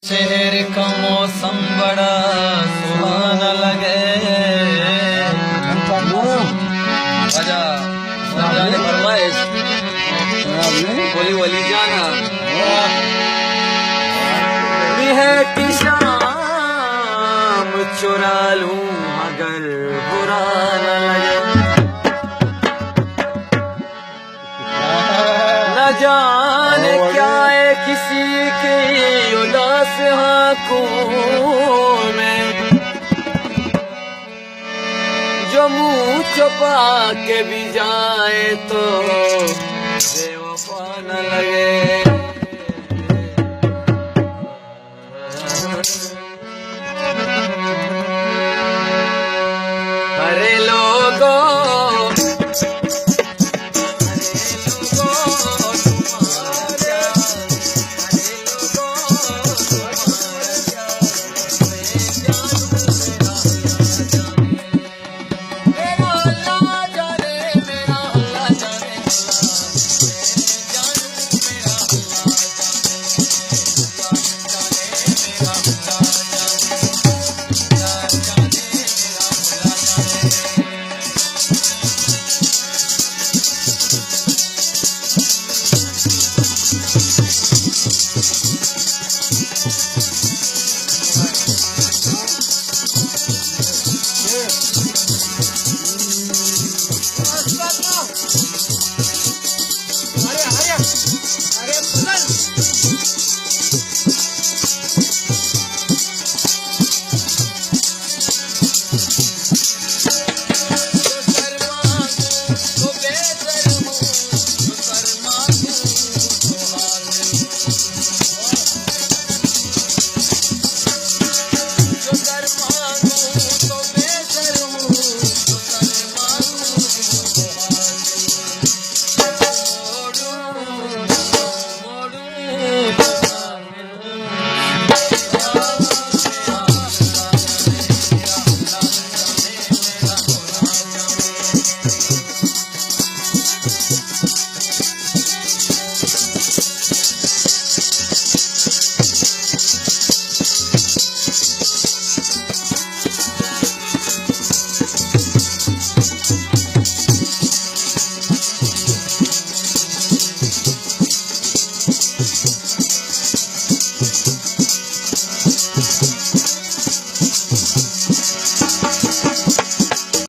शहर का मौसम बड़ा सुहाना लगे। आजा जाने फरमाइश बोली वली जाना भी है कि शाम चुरा लूं अगर बुरा न लगे। न जाने क्या है किसी की उदास आंखों में जो मुंह छुपा के भी जाए तो बेवफा न लगे।